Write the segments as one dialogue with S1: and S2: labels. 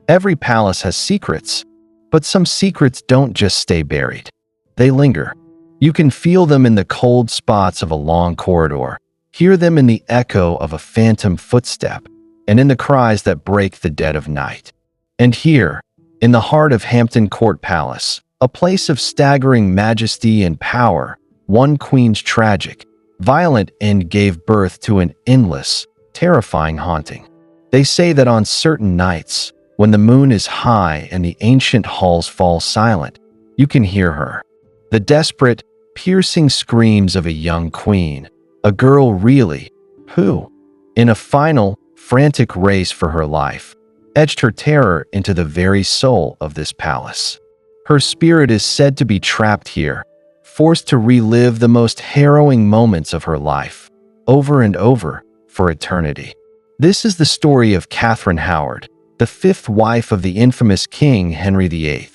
S1: Every palace has secrets, but some secrets don't just stay buried. They linger. You can feel them in the cold spots of a long corridor, hear them in the echo of a phantom footstep, and in the cries that break the dead of night. And here, in the heart of Hampton Court Palace, a place of staggering majesty and power, one queen's tragic, violent end gave birth to an endless, terrifying haunting. They say that on certain nights, when the moon is high and the ancient halls fall silent, you can hear her. The desperate, piercing screams of a young queen, a girl really, who, in a final, frantic race for her life, etched her terror into the very soul of this palace. Her spirit is said to be trapped here, forced to relive the most harrowing moments of her life, over and over, for eternity. This is the story of Catherine Howard, the fifth wife of the infamous King Henry VIII.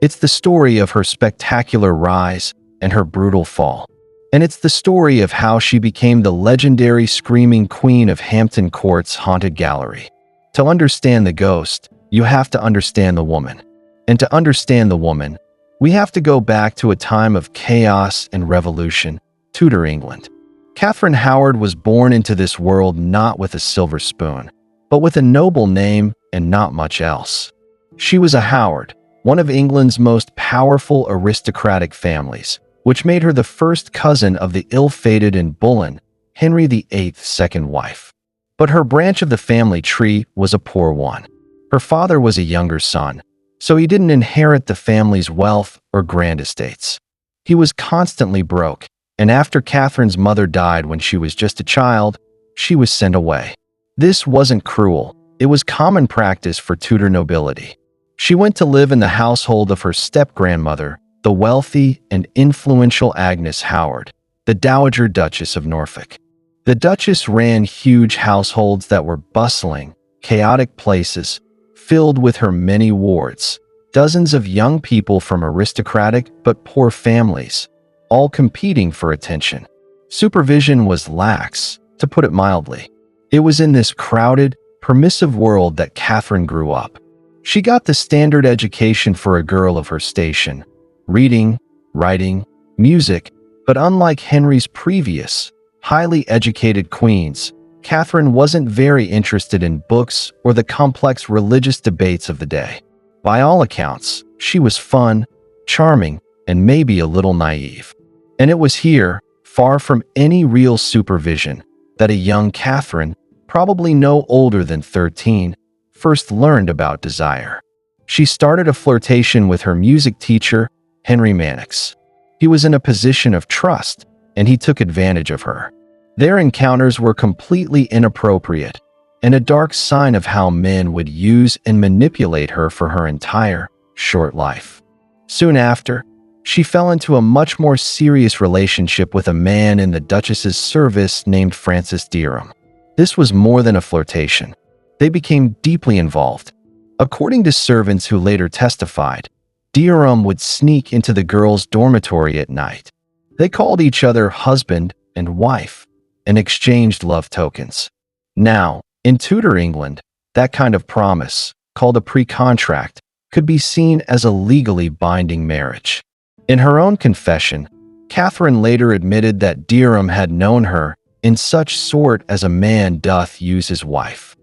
S1: It's the story of her spectacular rise and her brutal fall. And it's the story of how she became the legendary screaming queen of Hampton Court's haunted gallery. To understand the ghost, you have to understand the woman. And to understand the woman, we have to go back to a time of chaos and revolution, Tudor England. Catherine Howard was born into this world not with a silver spoon, but with a noble name and not much else. She was a Howard, one of England's most powerful aristocratic families, which made her the first cousin of the ill-fated and Bullen, Henry VIII's second wife. But her branch of the family tree was a poor one. Her father was a younger son, so he didn't inherit the family's wealth or grand estates. He was constantly broke, and after Catherine's mother died when she was just a child, she was sent away. This wasn't cruel. It was common practice for Tudor nobility. She went to live in the household of her step-grandmother, the wealthy and influential Agnes Howard, the Dowager Duchess of Norfolk. The Duchess ran huge households that were bustling, chaotic places, filled with her many wards, dozens of young people from aristocratic but poor families, all competing for attention. Supervision was lax, to put it mildly. It was in this crowded, permissive world that Catherine grew up. She got the standard education for a girl of her station: reading, writing, music, but unlike Henry's previous, highly educated queens, Catherine wasn't very interested in books or the complex religious debates of the day. By all accounts, she was fun, charming, and maybe a little naive. And it was here, far from any real supervision, that a young Catherine, probably no older than 13, first learned about desire. She started a flirtation with her music teacher, Henry Mannix. He was in a position of trust, and he took advantage of her. Their encounters were completely inappropriate, and a dark sign of how men would use and manipulate her for her entire, short life. Soon after, she fell into a much more serious relationship with a man in the Duchess's service named Francis Dereham. This was more than a flirtation. They became deeply involved. According to servants who later testified, Dereham would sneak into the girls' dormitory at night. They called each other husband and wife and exchanged love tokens. Now, in Tudor England, that kind of promise, called a pre-contract, could be seen as a legally binding marriage. In her own confession, Catherine later admitted that Dereham had known her in such sort as a man doth use his wife.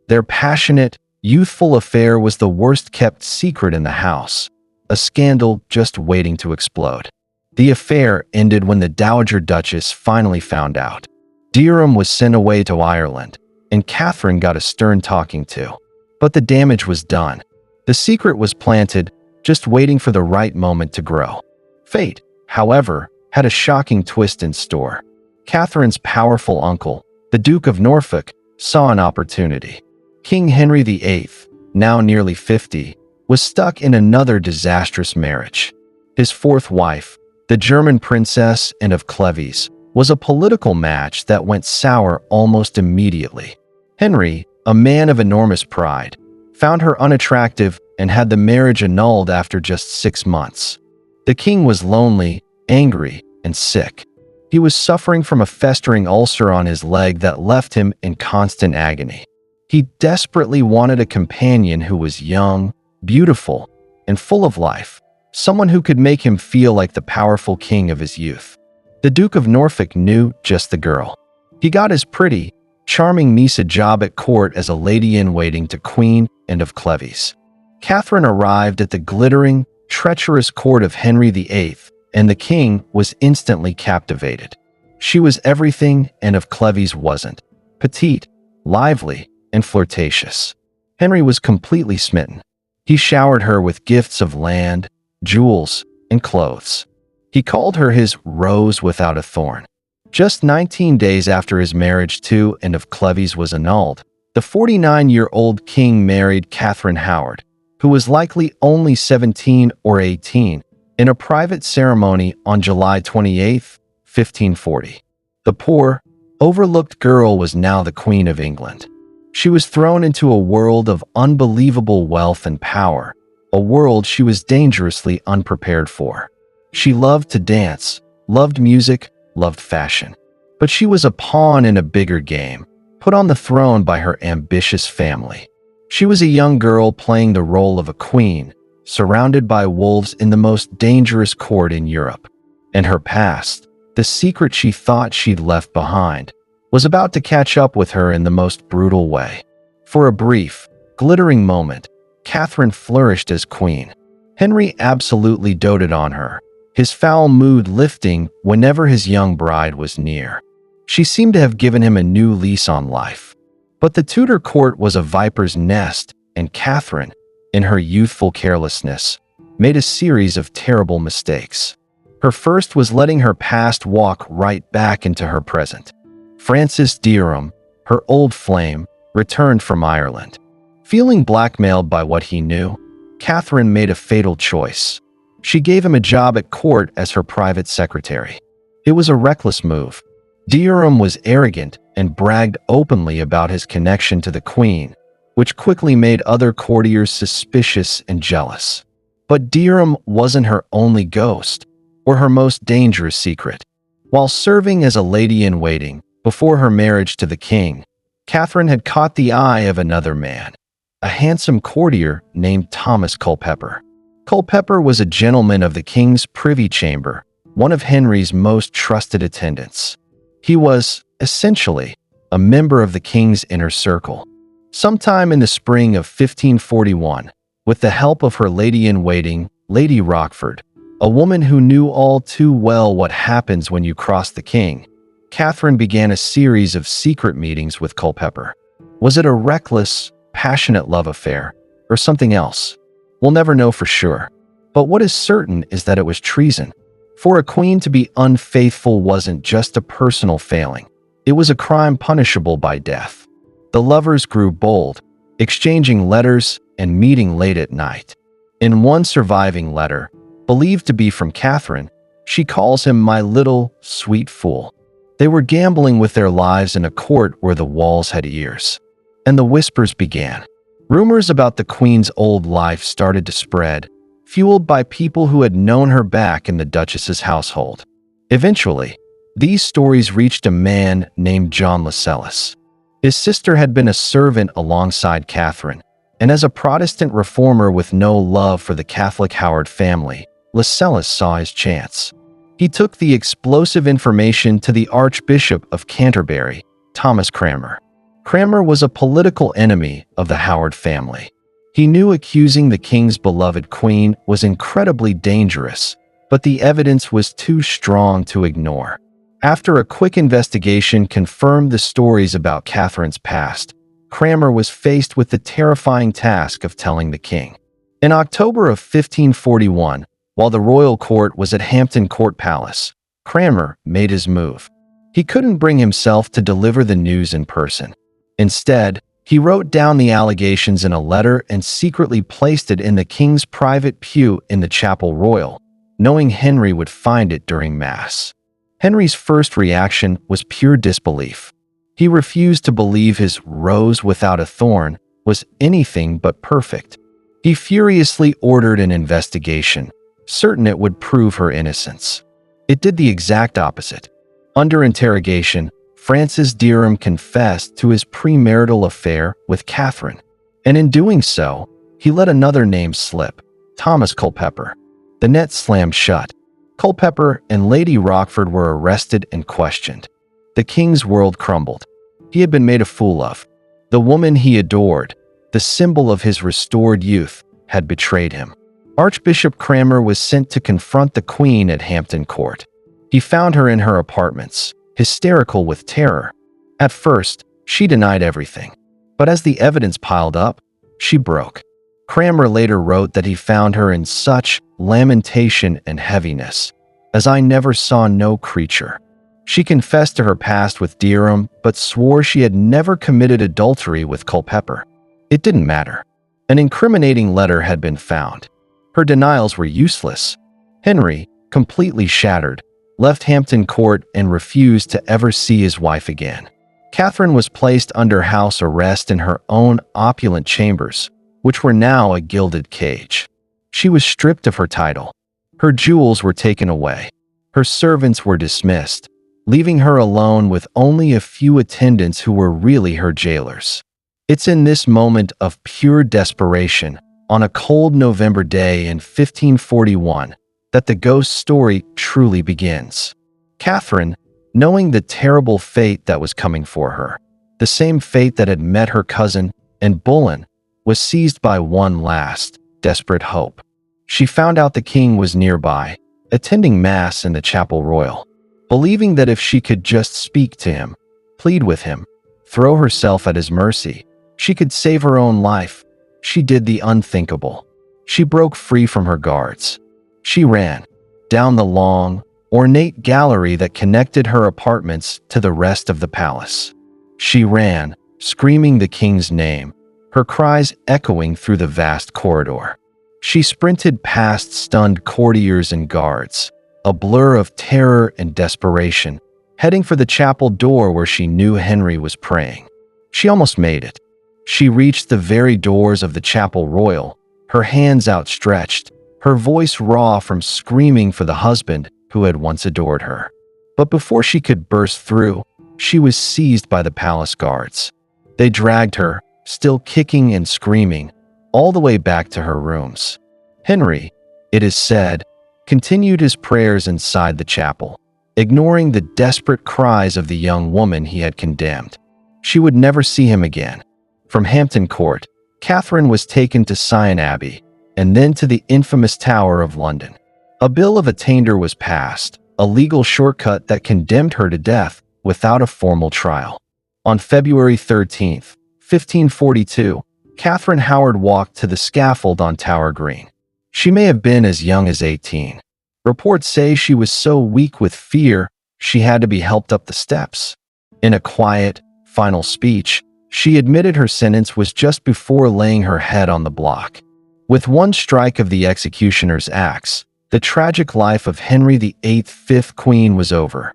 S1: Their passionate, youthful affair was the worst-kept secret in the house, a scandal just waiting to explode. The affair ended when the Dowager Duchess finally found out. Dereham was sent away to Ireland, and Catherine got a stern talking to. But the damage was done. The secret was planted, just waiting for the right moment to grow. Fate, however, had a shocking twist in store. Catherine's powerful uncle, the Duke of Norfolk, saw an opportunity. King Henry VIII, now nearly 50, was stuck in another disastrous marriage. His fourth wife, the German Princess Anne of Cleves, was a political match that went sour almost immediately. Henry, a man of enormous pride, found her unattractive and had the marriage annulled after just 6 months. The king was lonely, angry, and sick. He was suffering from a festering ulcer on his leg that left him in constant agony. He desperately wanted a companion who was young, beautiful, and full of life, someone who could make him feel like the powerful king of his youth. The Duke of Norfolk knew just the girl. He got his pretty, charming niece a job at court as a lady-in-waiting to Queen Anne of Cleves. Catherine arrived at the glittering, treacherous court of Henry VIII, and the king was instantly captivated. She was everything Anne of Cleves wasn't: petite, lively, and flirtatious. Henry was completely smitten. He showered her with gifts of land, jewels, and clothes. He called her his rose without a thorn. Just 19 days after his marriage to Anne of Cleves was annulled, the 49-year-old king married Catherine Howard, who was likely only 17 or 18, in a private ceremony on July 28, 1540. The poor, overlooked girl was now the Queen of England. She was thrown into a world of unbelievable wealth and power, a world she was dangerously unprepared for. She loved to dance, loved music, loved fashion. But she was a pawn in a bigger game, put on the throne by her ambitious family. She was a young girl playing the role of a queen, surrounded by wolves in the most dangerous court in Europe. And her past, the secret she thought she'd left behind, was about to catch up with her in the most brutal way. For a brief, glittering moment, Catherine flourished as queen. Henry absolutely doted on her, his foul mood lifting whenever his young bride was near. She seemed to have given him a new lease on life. But the Tudor court was a viper's nest, and Catherine, in her youthful carelessness, made a series of terrible mistakes. Her first was letting her past walk right back into her present. Francis Dereham, her old flame, returned from Ireland. Feeling blackmailed by what he knew, Catherine made a fatal choice. She gave him a job at court as her private secretary. It was a reckless move. Dereham was arrogant and bragged openly about his connection to the Queen, which quickly made other courtiers suspicious and jealous. But Dereham wasn't her only ghost, or her most dangerous secret. While serving as a lady-in-waiting before her marriage to the king, Catherine had caught the eye of another man, a handsome courtier named Thomas Culpeper. Culpeper was a gentleman of the king's privy chamber, one of Henry's most trusted attendants. He was, essentially, a member of the king's inner circle. Sometime in the spring of 1541, with the help of her lady-in-waiting, Lady Rochford, a woman who knew all too well what happens when you cross the king, Catherine began a series of secret meetings with Culpeper. Was it a reckless, passionate love affair, or something else? We'll never know for sure. But what is certain is that it was treason. For a queen to be unfaithful wasn't just a personal failing. It was a crime punishable by death. The lovers grew bold, exchanging letters and meeting late at night. In one surviving letter, believed to be from Catherine, she calls him "my little, sweet fool." They were gambling with their lives in a court where the walls had ears. And the whispers began. Rumors about the Queen's old life started to spread, fueled by people who had known her back in the Duchess's household. Eventually, these stories reached a man named John Lascelles. His sister had been a servant alongside Catherine, and as a Protestant reformer with no love for the Catholic Howard family, Lascelles saw his chance. He took the explosive information to the Archbishop of Canterbury, Thomas Cranmer. Cranmer was a political enemy of the Howard family. He knew accusing the king's beloved queen was incredibly dangerous, but the evidence was too strong to ignore. After a quick investigation confirmed the stories about Catherine's past, Cranmer was faced with the terrifying task of telling the king. In October of 1541, while the royal court was at Hampton Court Palace, Cranmer made his move. He couldn't bring himself to deliver the news in person. Instead, he wrote down the allegations in a letter and secretly placed it in the king's private pew in the Chapel Royal, knowing Henry would find it during Mass. Henry's first reaction was pure disbelief. He refused to believe his rose without a thorn was anything but perfect. He furiously ordered an investigation, certain it would prove her innocence. It did the exact opposite. Under interrogation, Francis Derham confessed to his premarital affair with Catherine, and in doing so, he let another name slip, Thomas Culpeper. The net slammed shut. Culpeper and Lady Rochford were arrested and questioned. The king's world crumbled. He had been made a fool of. The woman he adored, the symbol of his restored youth, had betrayed him. Archbishop Cranmer was sent to confront the Queen at Hampton Court. He found her in her apartments, hysterical with terror. At first, she denied everything. But as the evidence piled up, she broke. Cranmer later wrote that he found her in such lamentation and heaviness, as I never saw no creature. She confessed to her past with Derham, but swore she had never committed adultery with Culpeper. It didn't matter. An incriminating letter had been found. Her denials were useless. Henry, completely shattered, left Hampton Court and refused to ever see his wife again. Catherine was placed under house arrest in her own opulent chambers, which were now a gilded cage. She was stripped of her title. Her jewels were taken away. Her servants were dismissed, leaving her alone with only a few attendants who were really her jailers. It's in this moment of pure desperation, on a cold November day in 1541, that the ghost story truly begins. Catherine, knowing the terrible fate that was coming for her, the same fate that had met her cousin and Boleyn, was seized by one last, desperate hope. She found out the king was nearby, attending Mass in the Chapel Royal. Believing that if she could just speak to him, plead with him, throw herself at his mercy, she could save her own life, she did the unthinkable. She broke free from her guards. She ran down the long, ornate gallery that connected her apartments to the rest of the palace. She ran, screaming the king's name, her cries echoing through the vast corridor. She sprinted past stunned courtiers and guards, a blur of terror and desperation, heading for the chapel door where she knew Henry was praying. She almost made it. She reached the very doors of the Chapel Royal, her hands outstretched, her voice raw from screaming for the husband who had once adored her. But before she could burst through, she was seized by the palace guards. They dragged her, still kicking and screaming, all the way back to her rooms. Henry, it is said, continued his prayers inside the chapel, ignoring the desperate cries of the young woman he had condemned. She would never see him again. From Hampton Court, Catherine was taken to Sion Abbey, and then to the infamous Tower of London. A bill of attainder was passed, a legal shortcut that condemned her to death without a formal trial. On February 13, 1542, Catherine Howard walked to the scaffold on Tower Green. She may have been as young as 18. Reports say she was so weak with fear, she had to be helped up the steps. In a quiet, final speech, she admitted her sentence was just before laying her head on the block. With one strike of the executioner's axe, the tragic life of Henry VIII, fifth Queen, was over.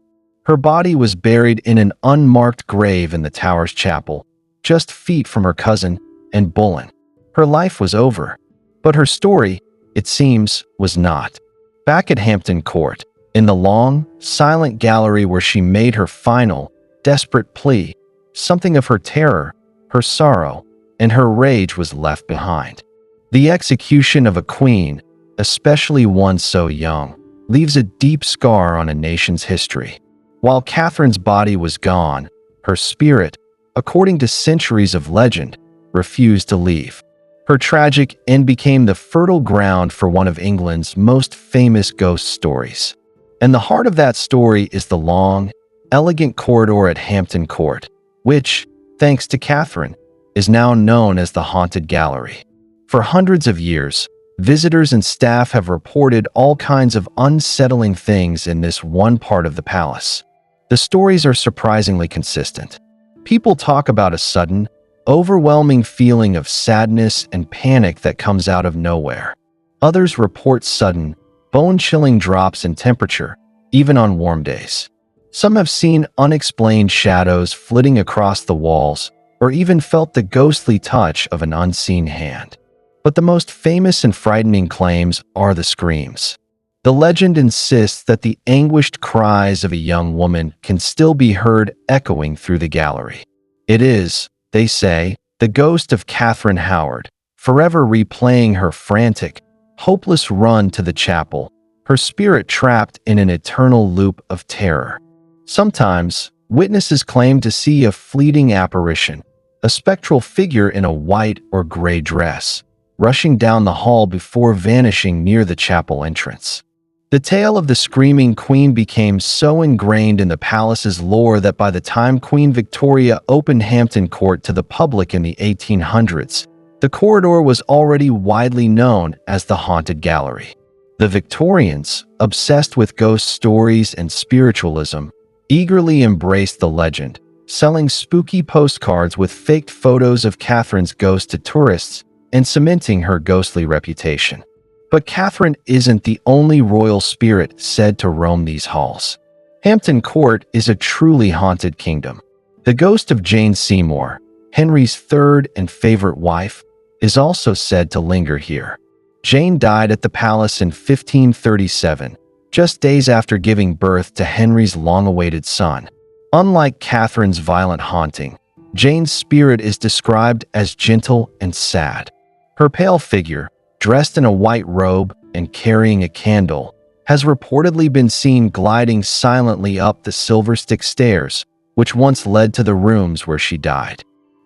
S1: Her body was buried in an unmarked grave in the Tower's chapel, just feet from her cousin and Boleyn. Her life was over, but her story, it seems, was not. Back at Hampton Court, in the long, silent gallery where she made her final, desperate plea, something of her terror, her sorrow, and her rage was left behind. The execution of a queen, especially one so young, leaves a deep scar on a nation's history. While Catherine's body was gone, her spirit, according to centuries of legend, refused to leave. Her tragic end became the fertile ground for one of England's most famous ghost stories. And the heart of that story is the long, elegant corridor at Hampton Court, which, thanks to Catherine, is now known as the Haunted Gallery. For hundreds of years, visitors and staff have reported all kinds of unsettling things in this one part of the palace. The stories are surprisingly consistent. People talk about a sudden, overwhelming feeling of sadness and panic that comes out of nowhere. Others report sudden, bone-chilling drops in temperature, even on warm days. Some have seen unexplained shadows flitting across the walls, or even felt the ghostly touch of an unseen hand. But the most famous and frightening claims are the screams. The legend insists that the anguished cries of a young woman can still be heard echoing through the gallery. It is, they say, the ghost of Catherine Howard, forever replaying her frantic, hopeless run to the chapel, her spirit trapped in an eternal loop of terror. Sometimes, witnesses claim to see a fleeting apparition, a spectral figure in a white or gray dress, rushing down the hall before vanishing near the chapel entrance. The tale of the Screaming Queen became so ingrained in the palace's lore that by the time Queen Victoria opened Hampton Court to the public in the 1800s, the corridor was already widely known as the Haunted Gallery. The Victorians, obsessed with ghost stories and spiritualism, eagerly embraced the legend, selling spooky postcards with faked photos of Catherine's ghost to tourists and cementing her ghostly reputation. But Catherine isn't the only royal spirit said to roam these halls. Hampton Court is a truly haunted kingdom. The ghost of Jane Seymour, Henry's third and favorite wife, is also said to linger here. Jane died at the palace in 1537, just days after giving birth to Henry's long-awaited son. Unlike Catherine's violent haunting, Jane's spirit is described as gentle and sad. Her pale figure, dressed in a white robe and carrying a candle, has reportedly been seen gliding silently up the Silverstick stairs, which once led to the rooms where she died.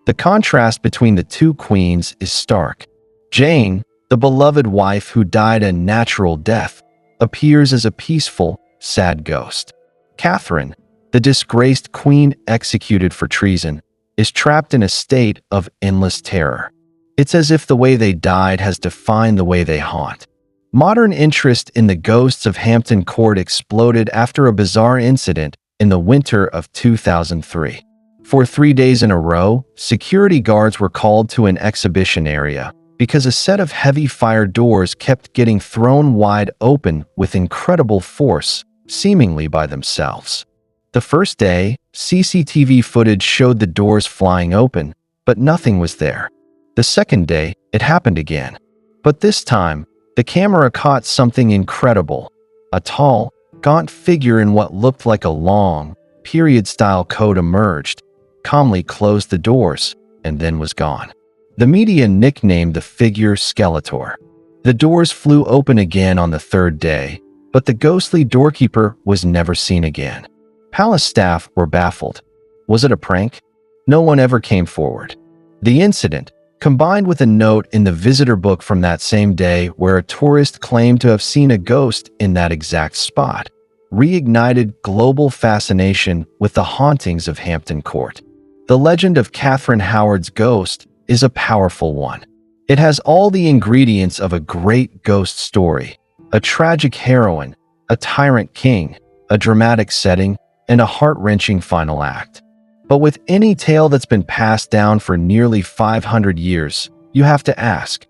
S1: The contrast between the two queens is stark. Jane, the beloved wife who died a natural death, appears as a peaceful, sad ghost. Catherine, the disgraced queen executed for treason, is trapped in a state of endless terror. It's as if the way they died has defined the way they haunt. Modern interest in the ghosts of Hampton Court exploded after a bizarre incident in the winter of 2003. For 3 days in a row, security guards were called to an exhibition area because a set of heavy fire doors kept getting thrown wide open with incredible force, seemingly by themselves. The first day, CCTV footage showed the doors flying open, but nothing was there. The second day, it happened again. But this time, the camera caught something incredible. A tall, gaunt figure in what looked like a long, period-style coat emerged, calmly closed the doors, and then was gone. The media nicknamed the figure Skeletor. The doors flew open again on the third day, but the ghostly doorkeeper was never seen again. Palace staff were baffled. Was it a prank? No one ever came forward. The incident, combined with a note in the visitor book from that same day where a tourist claimed to have seen a ghost in that exact spot, reignited global fascination with the hauntings of Hampton Court. The legend of Catherine Howard's ghost is a powerful one. It has all the ingredients of a great ghost story: a tragic heroine, a tyrant king, a dramatic setting, and a heart-wrenching final act. But with any tale that's been passed down for nearly 500 years, you have to ask,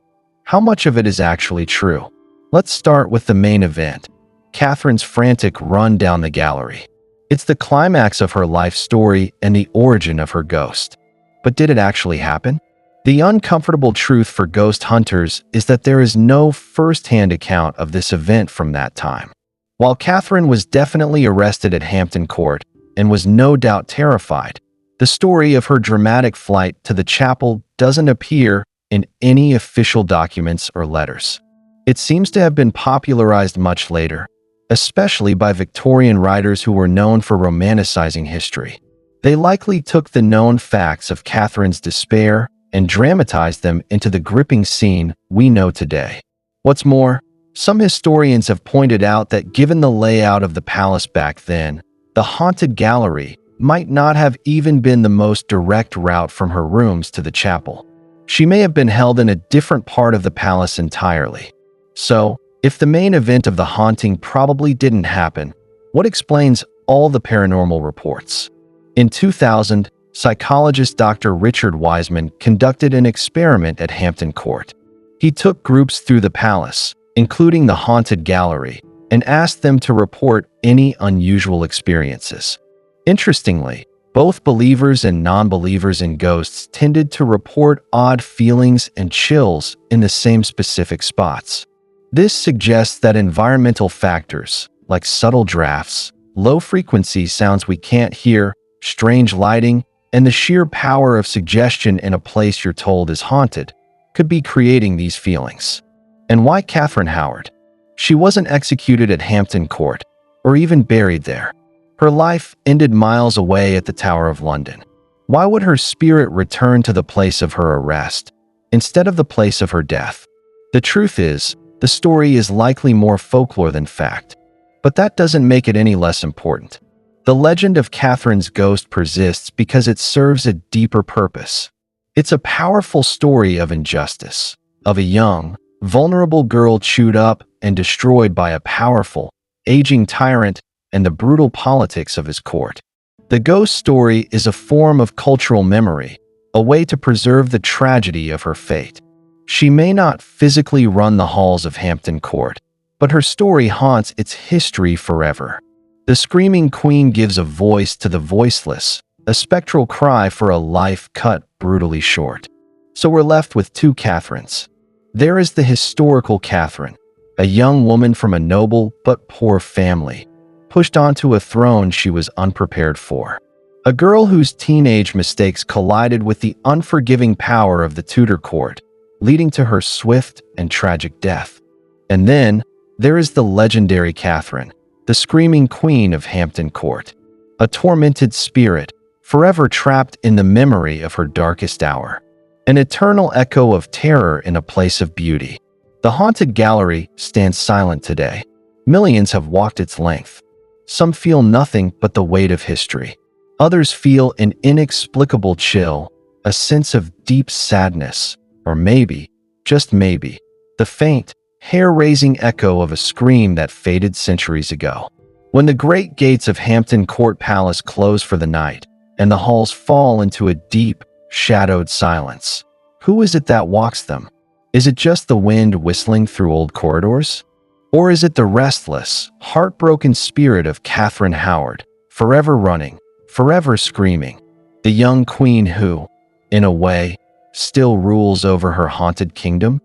S1: how much of it is actually true? Let's start with the main event, Catherine's frantic run down the gallery. It's the climax of her life story and the origin of her ghost. But did it actually happen? The uncomfortable truth for ghost hunters is that there is no first-hand account of this event from that time. While Catherine was definitely arrested at Hampton Court and was no doubt terrified, the story of her dramatic flight to the chapel doesn't appear in any official documents or letters. It seems to have been popularized much later, especially by Victorian writers who were known for romanticizing history. They likely took the known facts of Catherine's despair and dramatized them into the gripping scene we know today. What's more, some historians have pointed out that given the layout of the palace back then, the haunted gallery might not have even been the most direct route from her rooms to the chapel. She may have been held in a different part of the palace entirely. So, if the main event of the haunting probably didn't happen, what explains all the paranormal reports? In 2000, psychologist Dr. Richard Wiseman conducted an experiment at Hampton Court. He took groups through the palace, including the haunted gallery, and asked them to report any unusual experiences. Interestingly, both believers and non-believers in ghosts tended to report odd feelings and chills in the same specific spots. This suggests that environmental factors, like subtle drafts, low-frequency sounds we can't hear, strange lighting, and the sheer power of suggestion in a place you're told is haunted, could be creating these feelings. And why Catherine Howard? She wasn't executed at Hampton Court, or even buried there. Her life ended miles away at the Tower of London. Why would her spirit return to the place of her arrest, instead of the place of her death? The truth is, the story is likely more folklore than fact, but that doesn't make it any less important. The legend of Catherine's ghost persists because it serves a deeper purpose. It's a powerful story of injustice, of a young, vulnerable girl chewed up and destroyed by a powerful, aging tyrant and the brutal politics of his court. The ghost story is a form of cultural memory, a way to preserve the tragedy of her fate. She may not physically run the halls of Hampton Court, but her story haunts its history forever. The Screaming Queen gives a voice to the voiceless, a spectral cry for a life cut brutally short. So we're left with two Catherines. There is the historical Catherine, a young woman from a noble but poor family, pushed onto a throne she was unprepared for. A girl whose teenage mistakes collided with the unforgiving power of the Tudor court, leading to her swift and tragic death. And then, there is the legendary Catherine, the Screaming Queen of Hampton Court, a tormented spirit, forever trapped in the memory of her darkest hour. An eternal echo of terror in a place of beauty. The haunted gallery stands silent today. Millions have walked its length. Some feel nothing but the weight of history. Others feel an inexplicable chill, a sense of deep sadness, or maybe, just maybe, the faint, hair-raising echo of a scream that faded centuries ago. When the great gates of Hampton Court Palace close for the night, and the halls fall into a deep, shadowed silence, who is it that walks them? Is it just the wind whistling through old corridors? Or is it the restless, heartbroken spirit of Catherine Howard, forever running, forever screaming, the young queen who, in a way, still rules over her haunted kingdom?